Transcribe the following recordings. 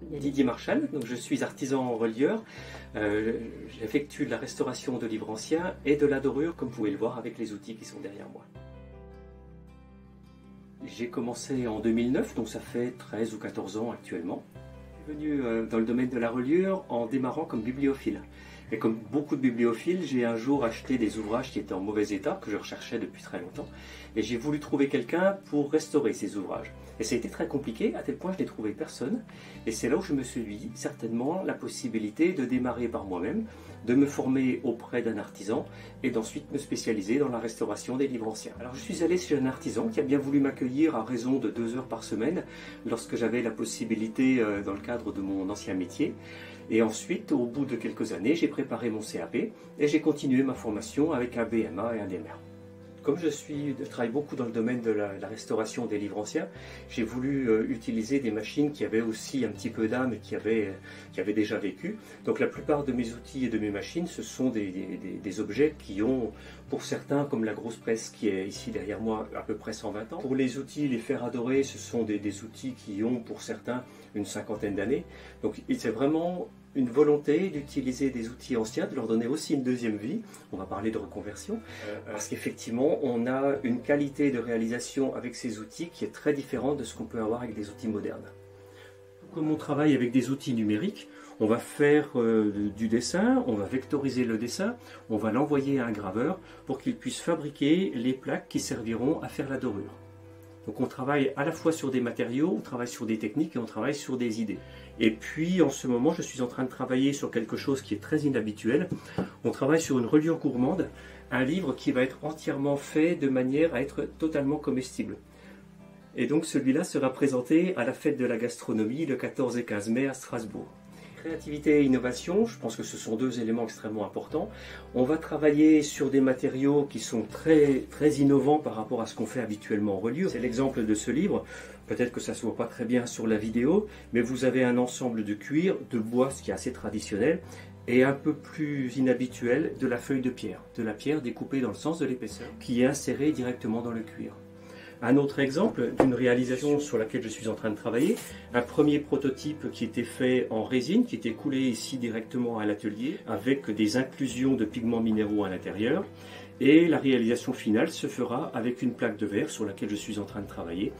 Didier Marchal, donc je suis artisan relieur. J'effectue de la restauration de livres anciens et de la dorure, comme vous pouvez le voir avec les outils qui sont derrière moi. J'ai commencé en 2009, donc ça fait 13 ou 14 ans actuellement. Je suis venu dans le domaine de la reliure en démarrant comme bibliophile. Et comme beaucoup de bibliophiles, j'ai un jour acheté des ouvrages qui étaient en mauvais état, que je recherchais depuis très longtemps, et j'ai voulu trouver quelqu'un pour restaurer ces ouvrages. Et ça a été très compliqué, à tel point que je n'ai trouvé personne. Et c'est là où je me suis dit, certainement, la possibilité de démarrer par moi-même, de me former auprès d'un artisan, et d'ensuite me spécialiser dans la restauration des livres anciens. Alors je suis allé chez un artisan qui a bien voulu m'accueillir à raison de 2 heures par semaine, lorsque j'avais la possibilité dans le cadre de mon ancien métier. Et ensuite, au bout de quelques années, j'ai préparé mon CAP et j'ai continué ma formation avec un BMA et un DMR. Comme je travaille beaucoup dans le domaine de la restauration des livres anciens, j'ai voulu utiliser des machines qui avaient aussi un petit peu d'âme et qui avaient déjà vécu. Donc la plupart de mes outils et de mes machines, ce sont des objets qui ont, pour certains, comme la grosse presse qui est ici derrière moi, à peu près 120 ans. Pour les outils, les fers à dorer, ce sont des outils qui ont, pour certains, une 50aine d'années. Donc c'est vraiment une volonté d'utiliser des outils anciens, de leur donner aussi une deuxième vie. On va parler de reconversion, parce qu'effectivement, on a une qualité de réalisation avec ces outils qui est très différente de ce qu'on peut avoir avec des outils modernes. Comme on travaille avec des outils numériques, on va faire du dessin, on va vectoriser le dessin, on va l'envoyer à un graveur pour qu'il puisse fabriquer les plaques qui serviront à faire la dorure. Donc on travaille à la fois sur des matériaux, on travaille sur des techniques et on travaille sur des idées. Et puis en ce moment, je suis en train de travailler sur quelque chose qui est très inhabituel. On travaille sur une reliure gourmande, un livre qui va être entièrement fait de manière à être totalement comestible. Et donc celui-là sera présenté à la fête de la gastronomie le 14 et 15 mai à Strasbourg. Créativité et innovation, je pense que ce sont 2 éléments extrêmement importants. On va travailler sur des matériaux qui sont très innovants par rapport à ce qu'on fait habituellement en reliure. C'est l'exemple de ce livre. Peut-être que ça ne se voit pas très bien sur la vidéo, mais vous avez un ensemble de cuir, de bois, ce qui est assez traditionnel, et un peu plus inhabituel, de la feuille de pierre. De la pierre découpée dans le sens de l'épaisseur, qui est insérée directement dans le cuir. Un autre exemple d'une réalisation sur laquelle je suis en train de travailler, un premier prototype qui était fait en résine, qui était coulé ici directement à l'atelier, avec des inclusions de pigments minéraux à l'intérieur. Et la réalisation finale se fera avec une plaque de verre sur laquelle je suis en train de travailler.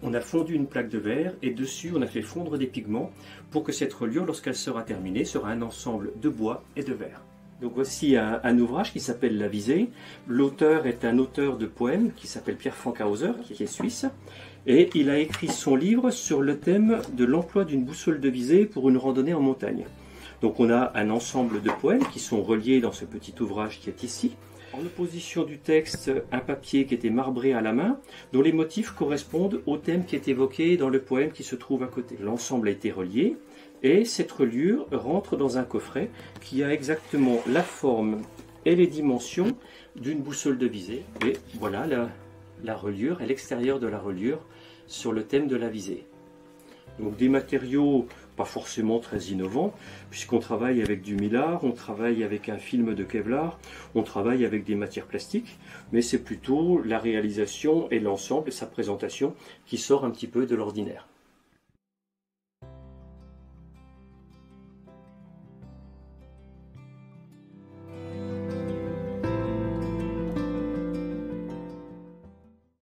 On a fondu une plaque de verre et dessus on a fait fondre des pigments pour que cette reliure, lorsqu'elle sera terminée, sera un ensemble de bois et de verre. Donc voici un ouvrage qui s'appelle La Visée. L'auteur est un auteur de poèmes qui s'appelle Pierre Fankhauser, qui est suisse. Et il a écrit son livre sur le thème de l'emploi d'une boussole de visée pour une randonnée en montagne. Donc on a un ensemble de poèmes qui sont reliés dans ce petit ouvrage qui est ici. En opposition du texte, un papier qui était marbré à la main, dont les motifs correspondent au thème qui est évoqué dans le poème qui se trouve à côté. L'ensemble a été relié. Et cette reliure rentre dans un coffret qui a exactement la forme et les dimensions d'une boussole de visée. Et voilà la reliure et l'extérieur de la reliure sur le thème de la visée. Donc des matériaux pas forcément très innovants, puisqu'on travaille avec du mylar, on travaille avec un film de Kevlar, on travaille avec des matières plastiques, mais c'est plutôt la réalisation et l'ensemble et sa présentation qui sort un petit peu de l'ordinaire.